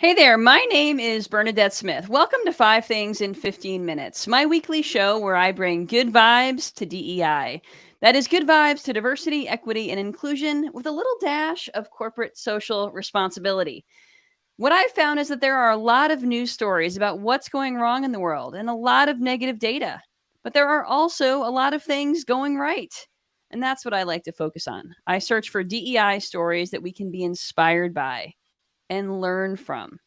Hey there, my name is Bernadette Smith. Welcome to 5 Things in 15 Minutes, my weekly show where I bring good vibes to DEI. That is good vibes to diversity, equity, and inclusion with a little dash of corporate social responsibility. What I've found is that there are a lot of news stories about what's going wrong in the world and a lot of negative data, but there are also a lot of things going right. And that's what I like to focus on. I search for DEI stories that we can be inspired by and learn from.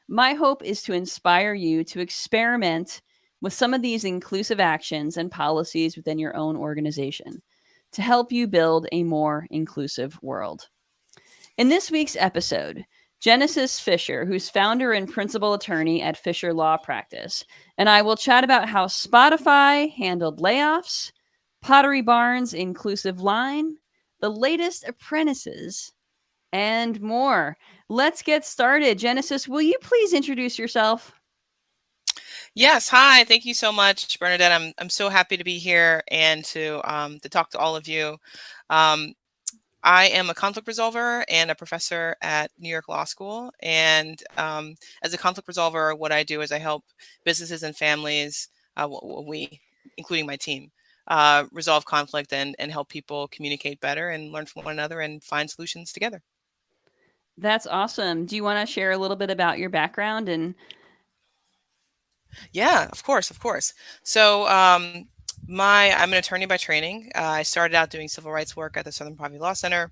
My hope is to inspire you to experiment with some of these inclusive actions and policies within your own organization to help you build a more inclusive world. In this week's episode, Genesis Fisher, who's founder and principal attorney at Fisher Law Practice, and I will chat about how Spotify handled layoffs, Pottery Barn's inclusive line, the latest apprentices, and more. Let's get started. Genesis, will you please introduce yourself? Yes, hi. Thank you so much, Bernadette. I'm so happy to be here and to talk to all of you. Um, I am a conflict resolver and a professor at New York Law School. And as a conflict resolver, what I do is I help businesses and families, we, including my team, resolve conflict and help people communicate better and learn from one another and find solutions together. That's awesome. Do you want to share a little bit about your background? And Yeah, of course, of course. So, I'm an attorney by training. I started out doing civil rights work at the Southern Poverty Law Center.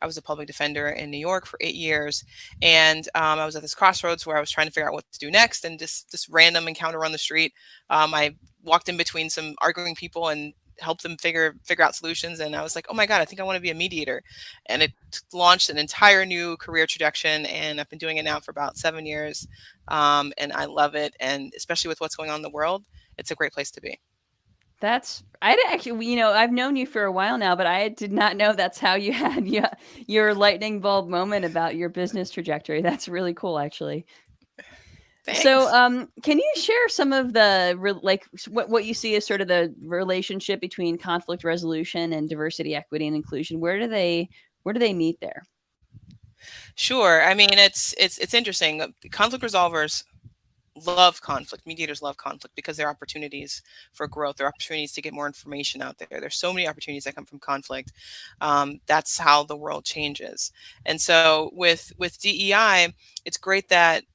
I was a public defender in New York for 8 years, and I was at this crossroads where I was trying to figure out what to do next. And just this random encounter on the street, I walked in between some arguing people and helped them figure out solutions. And I was like, oh my God, I think I want to be a mediator. And it launched an entire new career trajectory. And I've been doing it now for about 7 years, and I love it. And especially with what's going on in the world, it's a great place to be. I'd actually, I've known you for a while now, but I did not know that's how you had your lightning bulb moment about your business trajectory. That's really cool, actually. So, Thanks. can you share some of the what you see as sort of the relationship between conflict resolution and diversity, equity, and inclusion? Where do they meet there? Sure. I mean, it's interesting. Conflict resolvers love conflict. Mediators love conflict because there are opportunities for growth. There are opportunities to get more information out there. There's so many opportunities that come from conflict. That's how the world changes. And so with DEI, it's great that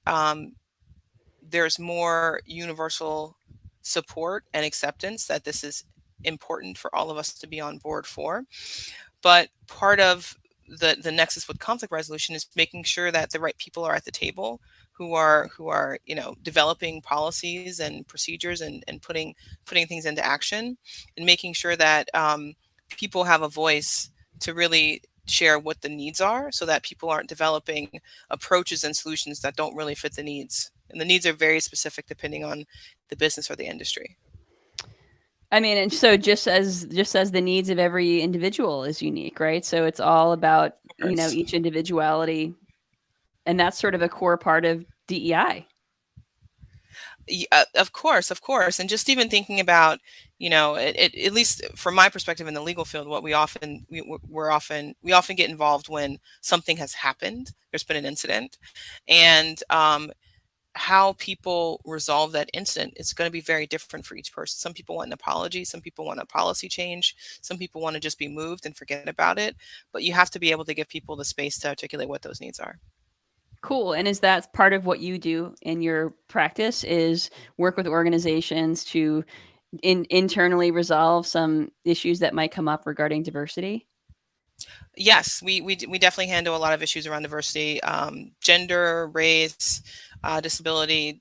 there's more universal support and acceptance that this is important for all of us to be on board for. But part of the nexus with conflict resolution is making sure that the right people are at the table who are developing policies and procedures and putting things into action, and making sure that people have a voice to really share what the needs are, so that people aren't developing approaches and solutions that don't really fit the needs. And the needs are very specific depending on the business or the industry. I mean, and so just as the needs of every individual is unique, right? So it's all about, Of course. each individuality, and that's sort of a core part of DEI. Of course, of course. And just even thinking about, at least from my perspective in the legal field, what we often get involved when something has happened. There's been an incident, and how people resolve that incident is going to be very different for each person. Some people want an apology, some people want a policy change, some people want to just be moved and forget about it. But you have to be able to give people the space to articulate what those needs are. Cool. And is that part of what you do in your practice, is work with organizations to internally resolve some issues that might come up regarding diversity? Yes, we definitely handle a lot of issues around diversity, gender, race, disability.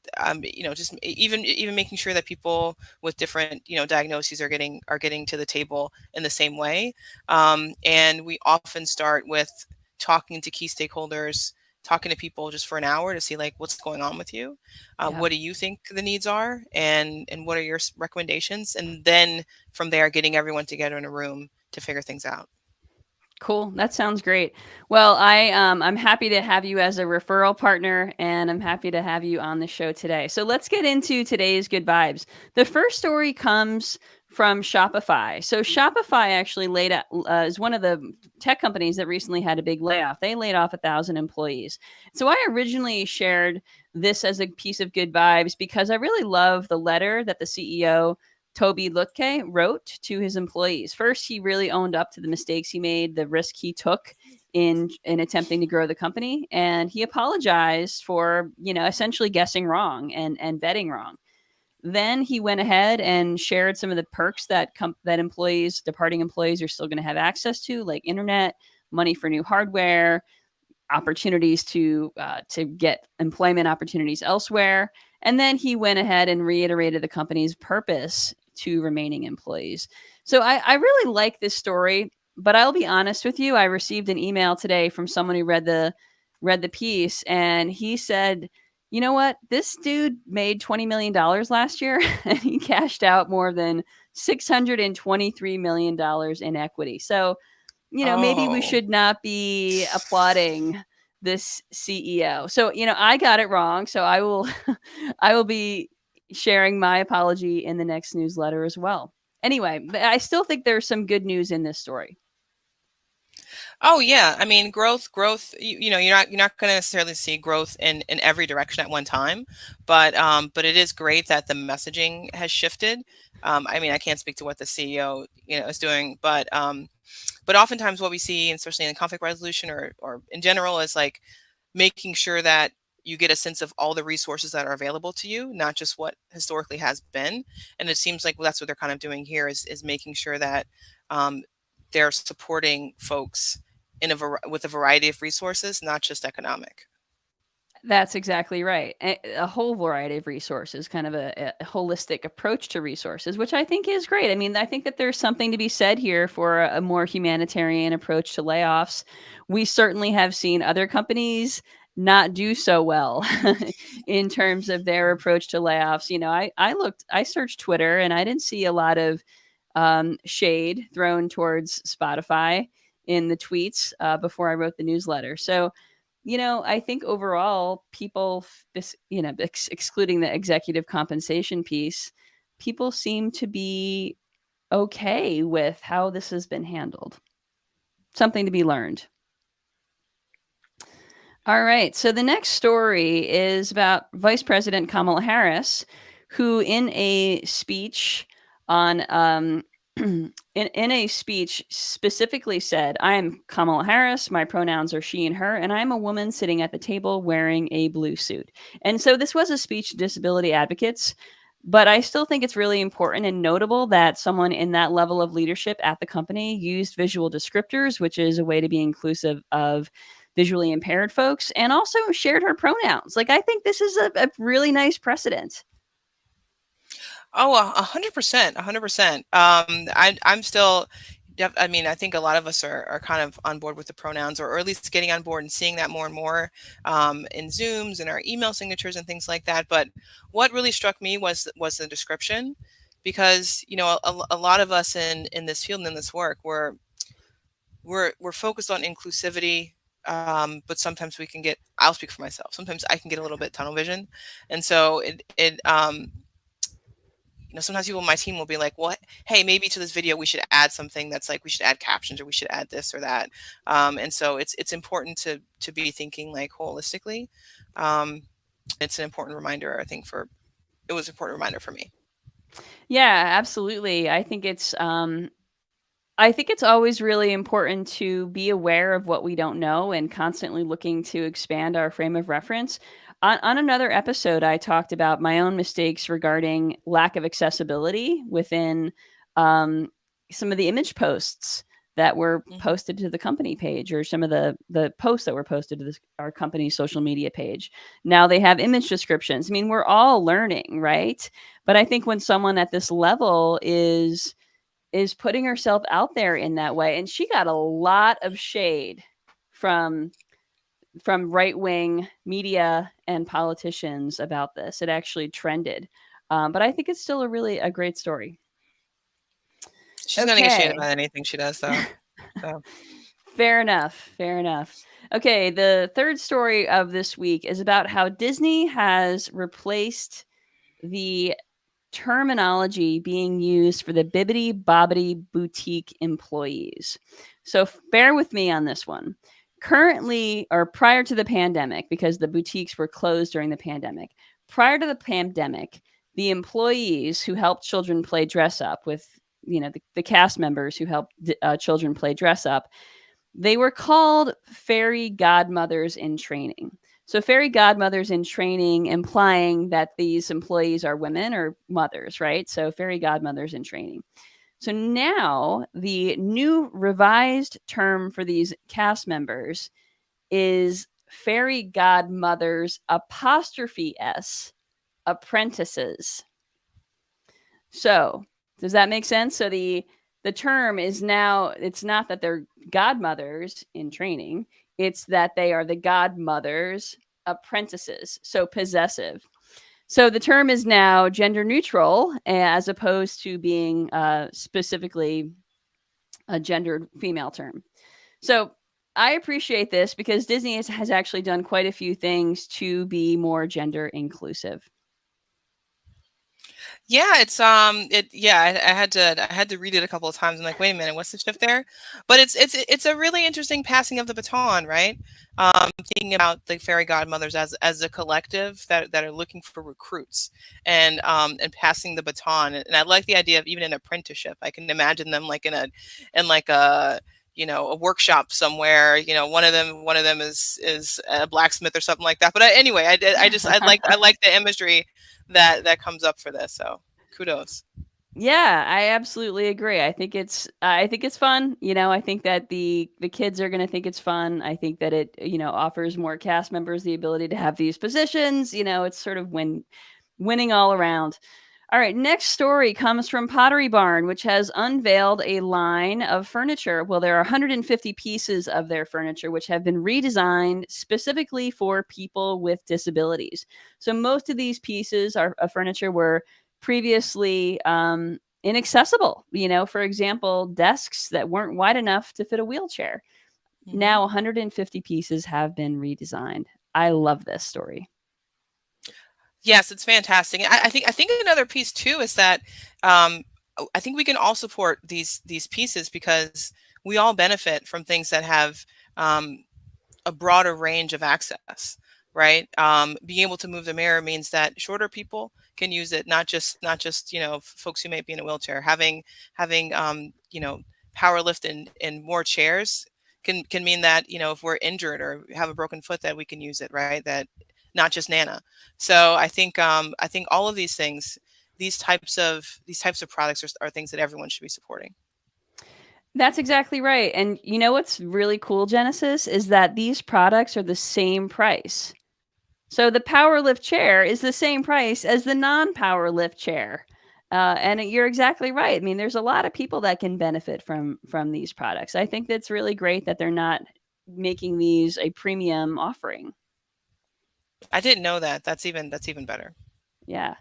Just even making sure that people with different diagnoses are getting to the table in the same way. And we often start with talking to key stakeholders, talking to people just for an hour to see like what's going on with you, Yeah. what do you think the needs are, and what are your recommendations, and then from there getting everyone together in a room to figure things out. Cool. That sounds great. Well, I'm happy to have you as a referral partner, and I'm happy to have you on the show today. So let's get into today's good vibes. The first story comes from Shopify. So Shopify actually laid out, is one of the tech companies that recently had a big layoff. They laid off 1,000 employees. So I originally shared this as a piece of good vibes because I really love the letter that the CEO Toby Lutke wrote to his employees. First, he really owned up to the mistakes he made, the risk he took in attempting to grow the company, and he apologized for essentially guessing wrong and betting wrong. Then he went ahead and shared some of the perks that departing employees, are still going to have access to, like internet, money for new hardware, opportunities to get employment opportunities elsewhere. And then he went ahead and reiterated the company's purpose to remaining employees. So I really like this story, but I'll be honest with you. I received an email today from someone who read the piece, and he said, you know what? This dude made $20 million last year and he cashed out more than $623 million in equity. So, maybe we Oh. should not be applauding this CEO. So, I got it wrong. So I will, I will be sharing my apology in the next newsletter as well. Anyway, but I still think there's some good news in this story. Oh yeah, I mean growth. You're not going to necessarily see growth in every direction at one time, but it is great that the messaging has shifted. I mean, I can't speak to what the CEO is doing, but oftentimes what we see, and especially in conflict resolution or in general, is like making sure that you get a sense of all the resources that are available to you, not just what historically has been. And it seems like that's what they're kind of doing here is making sure that um, they're supporting folks with a variety of resources, not just economic. That's exactly right. A whole variety of resources, kind of a holistic approach to resources, which I think is great. I mean, I think that there's something to be said here for a more humanitarian approach to layoffs. We certainly have seen other companies not do so well in terms of their approach to layoffs. I searched Twitter and I didn't see a lot of shade thrown towards Spotify in the tweets before I wrote the newsletter. So, I think overall, people, excluding the executive compensation piece, people seem to be okay with how this has been handled. Something to be learned. All right. So the next story is about Vice President Kamala Harris, who in a speech on in a speech specifically said, I am Kamala Harris, my pronouns are she and her, and I'm a woman sitting at the table wearing a blue suit. And so this was a speech to disability advocates, but I still think it's really important and notable that someone in that level of leadership at the company used visual descriptors, which is a way to be inclusive of visually impaired folks, and also shared her pronouns. Like, I think this is a really nice precedent. Oh, 100%, 100%. I'm still. I mean, I think a lot of us are kind of on board with the pronouns, or at least getting on board and seeing that more and more in Zooms and our email signatures and things like that. But what really struck me was the description, because a lot of us in this field and in this work, we're focused on inclusivity, but sometimes we can get. I'll speak for myself. Sometimes I can get a little bit tunnel vision, and so sometimes people on my team will be like, well, hey, maybe to this video we should add something that's like, we should add captions, or we should add this or that. And so it's important to be thinking like holistically. It's an important reminder, I think, it was an important reminder for me. Yeah, absolutely. I think it's always really important to be aware of what we don't know and constantly looking to expand our frame of reference. On another episode, I talked about my own mistakes regarding lack of accessibility within um, some of the image posts that were Mhm. posted to the company page, or some of the posts that were posted to our company's social media page. Now they have image descriptions. I mean, we're all learning, right? But I think when someone at this level is putting herself out there in that way, and she got a lot of shade from right-wing media and politicians about this. It actually trended, but I think it's still a great story. She's gonna get shaded Okay. about anything she does, though. So. Fair enough. Fair enough. Okay, the third story of this week is about how Disney has replaced the terminology being used for the Bibbidi Bobbidi Boutique employees. So bear with me on this one. Currently, or prior to the pandemic, because the boutiques were closed during the pandemic, prior to the pandemic, the employees who helped children play dress up with, the cast members who helped children play dress up, they were called fairy godmothers in training. So, fairy godmothers in training, implying that these employees are women or mothers, right? So, fairy godmothers in training. So, now the new revised term for these cast members is fairy godmothers apostrophe S apprentices. So, does that make sense? So the term is now, it's not that they're godmothers in training, it's that they are the godmothers apprentices. So possessive. So the term is now gender neutral as opposed to being specifically a gendered female term. So I appreciate this because Disney has actually done quite a few things to be more gender inclusive. Yeah, I had to read it a couple of times. I'm like, wait a minute, what's the shift there? But it's a really interesting passing of the baton, right? Thinking about the fairy godmothers as a collective that are looking for recruits and passing the baton. And I like the idea of even an apprenticeship. I can imagine them like in like a a workshop somewhere. One of them is a blacksmith or something like that. But anyway, I like the imagery that comes up for this. So kudos. Yeah, I absolutely agree. I think it's fun. I think that the kids are going to think it's fun. I think that it offers more cast members the ability to have these positions. It's sort of winning all around. All right, next story comes from Pottery Barn, which has unveiled a line of furniture. Well, there are 150 pieces of their furniture which have been redesigned specifically for people with disabilities. So most of these pieces of furniture were previously inaccessible. For example, desks that weren't wide enough to fit a wheelchair. Mhm. Now 150 pieces have been redesigned. I love this story. Yes, it's fantastic. I think another piece too is that I think we can all support these pieces because we all benefit from things that have um, a broader range of access, right? Being able to move the mirror means that shorter people can use it, not just folks who may be in a wheelchair. Having power lift in more chairs can mean that if we're injured or have a broken foot that we can use it, right? That not just Nana. So I think all of these things, these types of products are things that everyone should be supporting. That's exactly right. And you know what's really cool, Genesis, is that these products are the same price. So the power lift chair is the same price as the non-power lift chair. And you're exactly right. I mean, there's a lot of people that can benefit from these products. I think that's really great that they're not making these a premium offering. I didn't know that. That's even better. Yeah.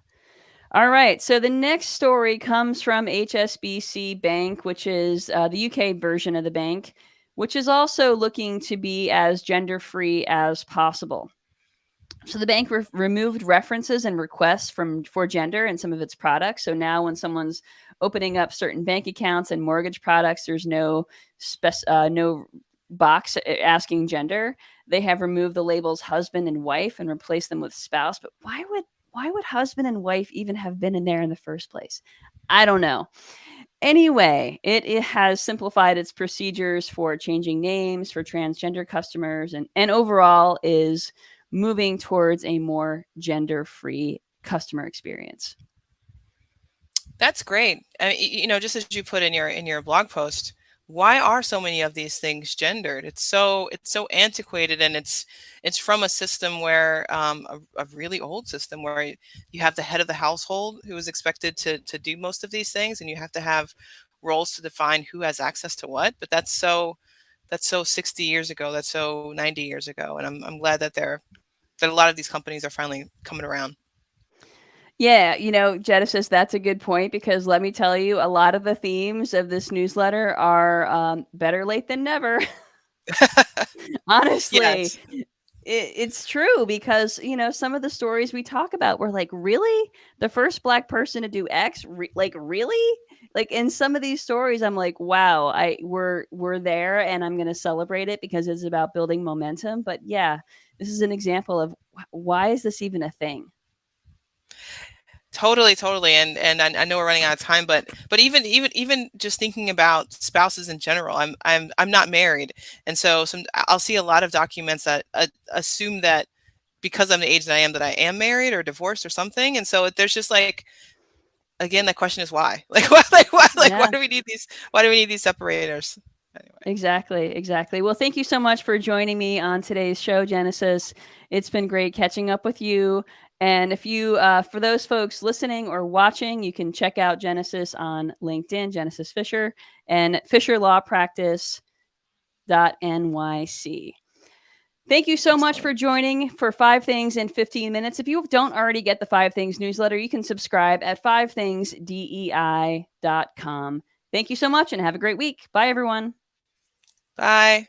All right. So the next story comes from HSBC Bank, which is the UK version of the bank, which is also looking to be as gender free as possible. So the bank removed references and requests for gender in some of its products. So now when someone's opening up certain bank accounts and mortgage products, there's no box asking gender. They have removed the labels husband and wife and replaced them with spouse. But why would husband and wife even have been in there in the first place? I don't know. Anyway, it has simplified its procedures for changing names for transgender customers and overall is moving towards a more gender free customer experience. That's great. Just as you put in your blog post, why are so many of these things gendered? It's so antiquated, and it's from a system where a really old system where you have the head of the household who is expected to do most of these things, and you have to have roles to define who has access to what. But that's so 60 years ago. That's so 90 years ago, and I'm glad that a lot of these companies are finally coming around. Yeah, Genesis, that's a good point because let me tell you, a lot of the themes of this newsletter are better late than never. Honestly, Yes. It's true because, some of the stories we talk about were like, really? The first Black person to do X? Like, really? Like in some of these stories, I'm like, wow, we're there, and I'm going to celebrate it because it's about building momentum. But yeah, this is an example of why is this even a thing? Totally, totally, and I know we're running out of time, but even just thinking about spouses in general, I'm not married, and so I'll see a lot of documents that assume that because I'm the age that I am married or divorced or something, and so there's just like, again, the question is why? Why Yeah. do we need these? Why do we need these separators? Anyway, Exactly, exactly. Well, thank you so much for joining me on today's show, Genesis. It's been great catching up with you. And if you, for those folks listening or watching, you can check out Genesis on LinkedIn, Genesis Fisher, and FisherLawPractice.nyc. Thank you so much excellent. for joining for 5 Things in 15 Minutes. If you don't already get the 5 Things newsletter, you can subscribe at 5thingsdei.com. Thank you so much and have a great week. Bye, everyone. Bye.